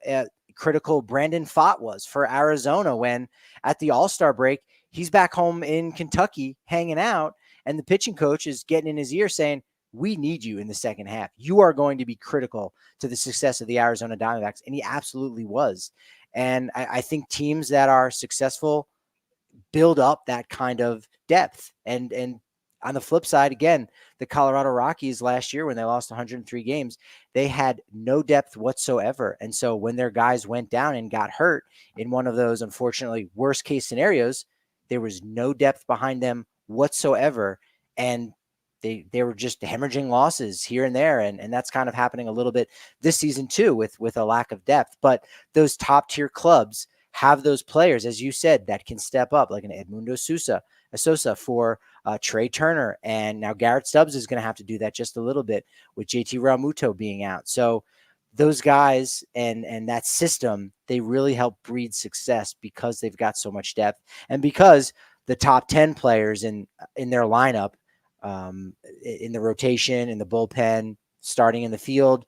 critical Brandon Pfaadt was for Arizona when at the All-Star break, he's back home in Kentucky hanging out, and the pitching coach is getting in his ear saying, we need you in the second half. You are going to be critical to the success of the Arizona Diamondbacks. And he absolutely was. And I think teams that are successful build up that kind of depth. And on the flip side, again, the Colorado Rockies last year, when they lost 103 games, they had no depth whatsoever. And so when their guys went down and got hurt in one of those, unfortunately, worst case scenarios, there was no depth behind them whatsoever. And they were just hemorrhaging losses here and there. And that's kind of happening a little bit this season too, with a lack of depth. But those top tier clubs have those players, as you said, that can step up, like an Edmundo Sousa, Sosa for Trey Turner. And now Garrett Stubbs is going to have to do that just a little bit with JT Realmuto being out. So those guys and that system, they really help breed success because they've got so much depth and because the top 10 players in their lineup, in the rotation, in the bullpen, starting in the field,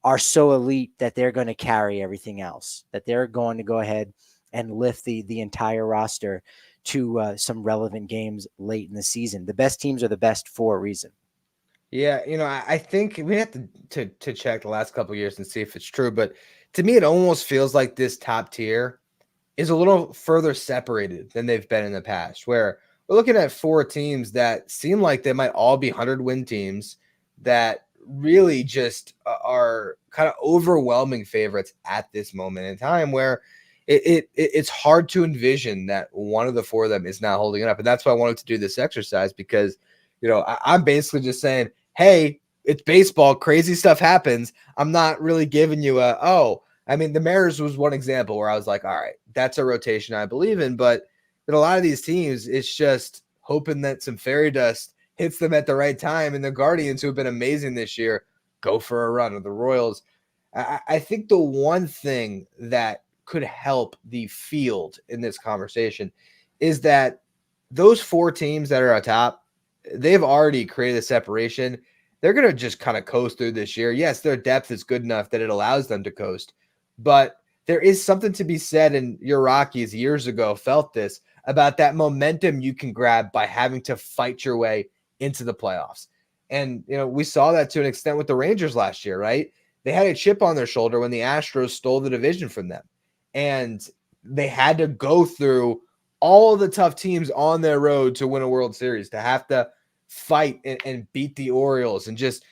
are so elite that they're going to carry everything else, that they're going to go ahead and lift the entire roster to some relevant games late in the season. The best teams are the best for a reason. Yeah, I think we have to check the last couple of years and see if it's true. But to me, it almost feels like this top tier is a little further separated than they've been in the past, where we're looking at 4 teams that seem like they might all be 100-win teams that really just are kind of overwhelming favorites at this moment in time, where it's hard to envision that one of the 4 of them is not holding it up. And that's why I wanted to do this exercise, because I'm basically just saying, hey, it's baseball, crazy stuff happens. I'm not really giving you the Mariners was one example where I was like, all right, that's a rotation I believe in. But in a lot of these teams, it's just hoping that some fairy dust hits them at the right time. And the Guardians, who have been amazing this year, go for a run. Or the Royals. I think the one thing that could help the field in this conversation is that those 4 teams that are atop, they've already created a separation. They're going to just kind of coast through this year. Yes, their depth is good enough that it allows them to coast, but there is something to be said, and your Rockies years ago felt this, about that momentum you can grab by having to fight your way into the playoffs. And, we saw that to an extent with the Rangers last year, right? They had a chip on their shoulder when the Astros stole the division from them. And they had to go through all of the tough teams on their road to win a World Series, to have to fight and beat the Orioles and just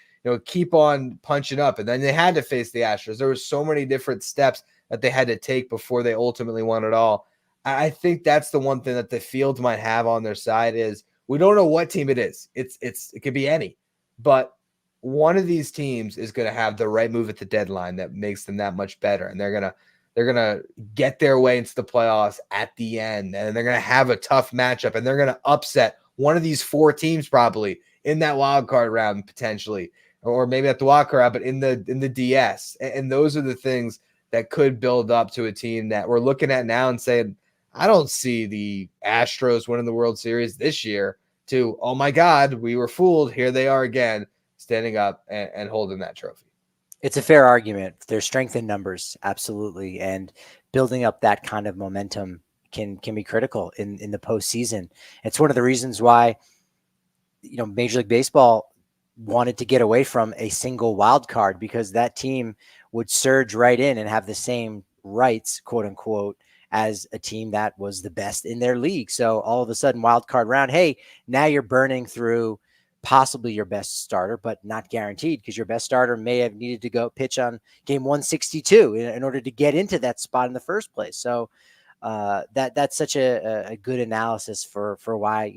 keep on punching up. And then they had to face the Astros. There were so many different steps that they had to take before they ultimately won it all. I think that's the one thing that the field might have on their side is we don't know what team it is. It could be any, but one of these teams is going to have the right move at the deadline that makes them that much better, and they're gonna get their way into the playoffs at the end, and they're gonna have a tough matchup, and they're gonna upset one of these 4 teams probably in that wild card round potentially, or maybe at the wild card round, but in the DS. And those are the things that could build up to a team that we're looking at now and saying, I don't see the Astros winning the World Series this year, to, oh my God, we were fooled. Here they are again, standing up and holding that trophy. It's a fair argument. There's strength in numbers, absolutely, and building up that kind of momentum can be critical in the postseason. It's one of the reasons why Major League Baseball wanted to get away from a single wild card, because that team would surge right in and have the same rights, quote unquote, as a team that was the best in their league. So all of a sudden, wild card round, hey, now you're burning through possibly your best starter, but not guaranteed, because your best starter may have needed to go pitch on game 162 in order to get into that spot in the first place. So that's such a good analysis for why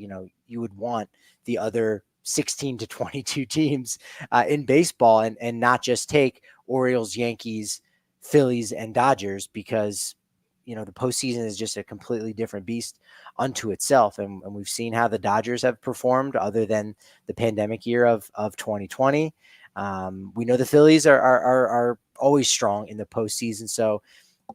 you would want the other 16 to 22 teams in baseball and not just take Orioles, Yankees, Phillies, and Dodgers, because the postseason is just a completely different beast unto itself. And we've seen how the Dodgers have performed other than the pandemic year of 2020. We know the Phillies are always strong in the postseason. So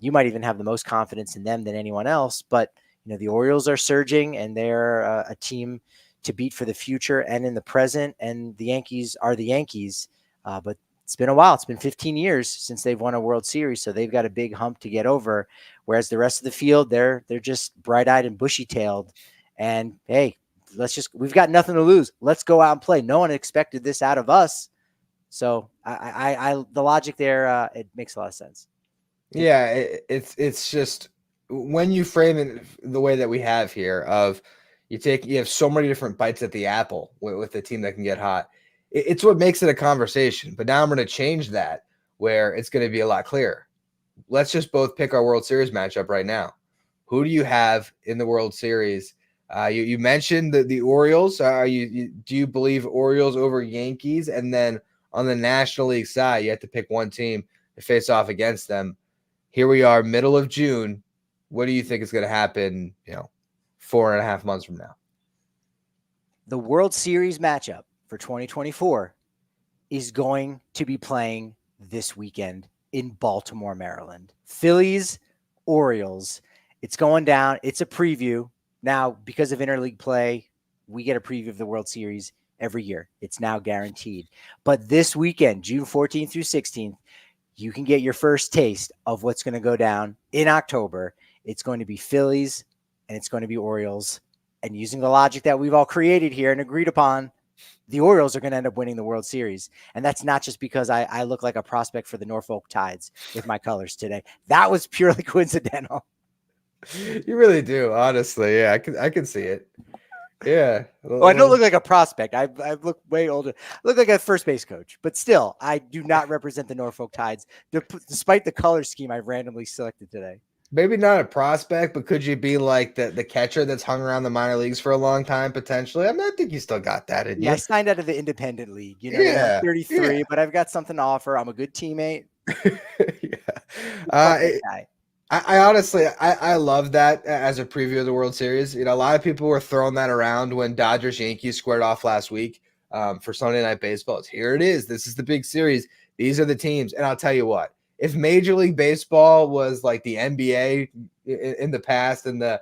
you might even have the most confidence in them than anyone else. But, the Orioles are surging, and they're a team to beat for the future and in the present. And the Yankees are the Yankees. But it's been a while. It's been 15 years since they've won a World Series. So they've got a big hump to get over. Whereas the rest of the field, they're just bright-eyed and bushy-tailed. And hey, we've got nothing to lose. Let's go out and play. No one expected this out of us. So the logic there, it makes a lot of sense. Yeah, it's just when you frame it the way that we have here, of you have so many different bites at the apple with a team that can get hot. It's what makes it a conversation. But now I'm going to change that, where it's going to be a lot clearer. Let's just both pick our World Series matchup right now. Who do you have in the World Series? You mentioned the Orioles. Do you believe Orioles over Yankees? And then on the National League side, you have to pick one team to face off against them. Here we are, middle of June. What do you think is going to happen, 4.5 months from now? The World Series matchup for 2024 is going to be playing this weekend in Baltimore, Maryland. Phillies, Orioles. It's going down. It's a preview. Now, because of interleague play, we get a preview of the World Series every year. It's now guaranteed. But this weekend, June 14th through 16th, you can get your first taste of what's going to go down in October. It's going to be Phillies and it's going to be Orioles. And using the logic that we've all created here and agreed upon, the Orioles are going to end up winning the World Series. And that's not just because I look like a prospect for the Norfolk Tides with my colors today. That was purely coincidental. You really do, honestly. Yeah, I can see it. Yeah. Well, I don't look like a prospect. I look way older. I look like a first base coach. But still, I do not represent the Norfolk Tides, despite the color scheme I've randomly selected today. Maybe not a prospect, but could you be like the catcher that's hung around the minor leagues for a long time, potentially? I mean, I think you still got that in you. I signed out of the independent league. You know, I'm 33, but I've got something to offer. I'm a good teammate. I honestly, I love that as a preview of the World Series. You know, a lot of people were throwing that around when Dodgers-Yankees squared off last week for Sunday Night Baseball. Here it is. This is the big series. These are the teams. And I'll tell you what. If Major League Baseball was like the NBA in the past, in the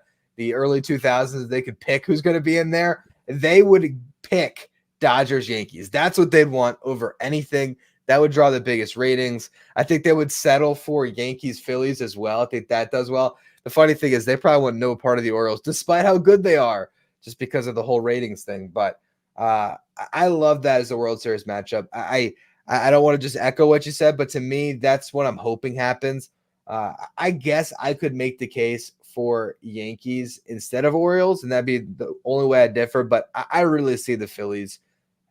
early 2000s, they could pick who's going to be in there, they would pick Dodgers-Yankees. That's what they'd want over anything. That would draw the biggest ratings. I think they would settle for Yankees-Phillies as well. I think that does well. The funny thing is they probably want no part of the Orioles, despite how good they are, just because of the whole ratings thing. But I love that as a World Series matchup. I don't want to just echo what you said, but to me, that's what I'm hoping happens. I guess I could make the case for Yankees instead of Orioles, and that'd be the only way I differ. But I really see the Phillies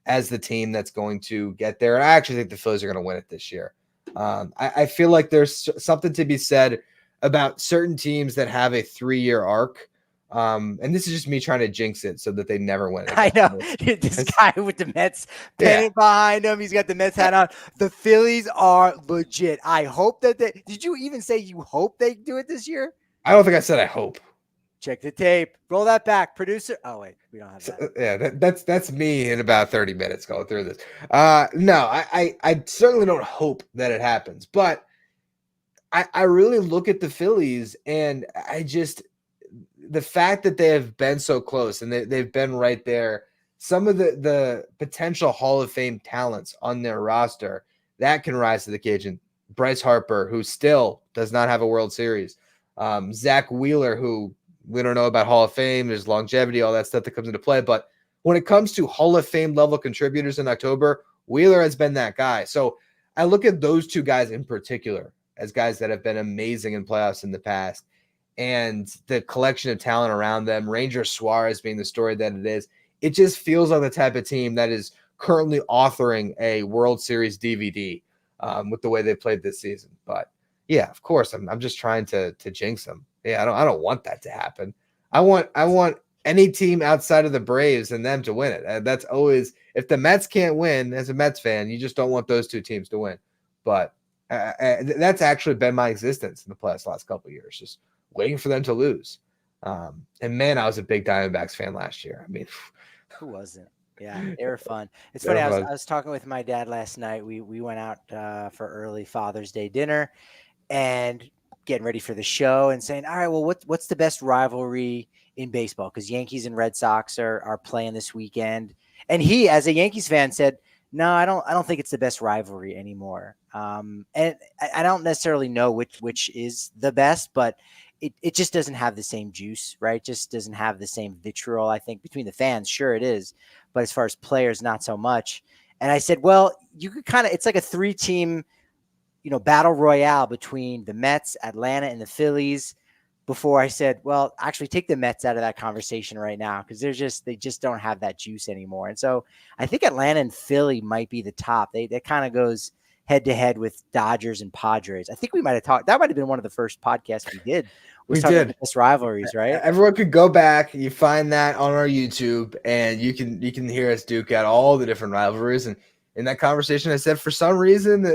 as the team that's going to get there. And I actually think the Phillies are going to win it this year. I feel like there's something to be said about certain teams that have a 3-year arc. And this is just me trying to jinx it so that they never win it. I know. This guy with the Mets pennant behind him. He's got the Mets hat on. The Phillies are legit. I hope that they – did you even say you hope they do it this year? I don't think I said I hope. Check the tape. Roll that back. Producer. Oh, wait. We don't have that. Yeah, that's me in about 30 minutes going through this. No, I certainly don't hope that it happens. But I really look at the Phillies and I just – the fact that they have been so close and they've been right there, some of the potential Hall of Fame talents on their roster that can rise to the occasion. Bryce Harper, who still does not have a World Series. Zach Wheeler, who we don't know about Hall of Fame. There's longevity, all that stuff that comes into play. But when it comes to Hall of Fame level contributors in October, Wheeler has been that guy. So I look at those two guys in particular as guys that have been amazing in playoffs in the past. And the collection of talent around them, Ranger Suarez being the story that it is, it just feels like the type of team that is currently authoring a World Series DVD with the way they played this season. But yeah, of course, I'm just trying to jinx them. Yeah, I don't want that to happen. I want any team outside of the Braves and them to win it. That's always, if the Mets can't win as a Mets fan, you just don't want those two teams to win. But that's actually been my existence in the last couple of years, just waiting for them to lose. And man, I was a big Diamondbacks fan last year. I mean, who wasn't? Yeah, they were fun. It's funny. I was talking with my dad last night. We went out for early Father's Day dinner and getting ready for the show and saying, all right, well, what's the best rivalry in baseball? Because Yankees and Red Sox are playing this weekend. And he, as a Yankees fan, said, no, I don't think it's the best rivalry anymore. And I don't necessarily know which is the best, but it just doesn't have the same juice, right? Just doesn't have the same vitriol, I think, between the fans. Sure it is. But as far as players, not so much. And I said, well, you could it's like a 3-team, battle royale between the Mets, Atlanta, and the Phillies. Before I said, well, actually take the Mets out of that conversation right now because they just don't have that juice anymore. And so I think Atlanta and Philly might be the top. That kind of goes head to head with Dodgers and Padres. I think we might have talked. That might have been one of the first podcasts we did. We did about best rivalries, right? Everyone could go back. You find that on our YouTube, and you can hear us duke out all the different rivalries. And in that conversation, I said for some reason,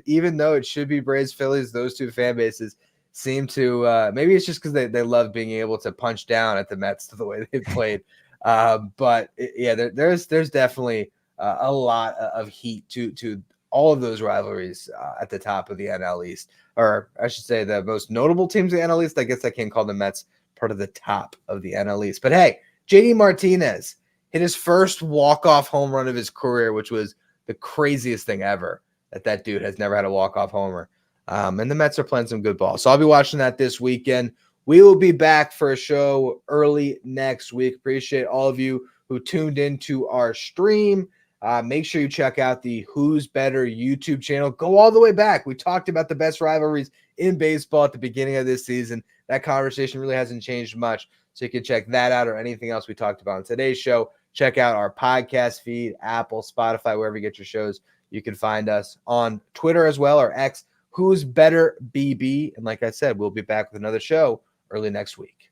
even though it should be Braves Phillies, those two fan bases seem to maybe it's just because they love being able to punch down at the Mets the way they played There's definitely a lot of heat to all of those rivalries at the top of the NL East, or I should say the most notable teams in the NL East. I guess I can't call the Mets part of the top of the NL East. But hey, JD Martinez hit his first walk-off home run of his career, which was the craziest thing ever, that dude has never had a walk-off homer. And the Mets are playing some good ball. So I'll be watching that this weekend. We will be back for a show early next week. Appreciate all of you who tuned into our stream. Make sure you check out the Who's Better YouTube channel. Go all the way back. We talked about the best rivalries in baseball at the beginning of this season. That conversation really hasn't changed much. So you can check that out or anything else we talked about on today's show. Check out our podcast feed, Apple, Spotify, wherever you get your shows. You can find us on Twitter as well, or X, Who's Better BB. And like I said, we'll be back with another show early next week.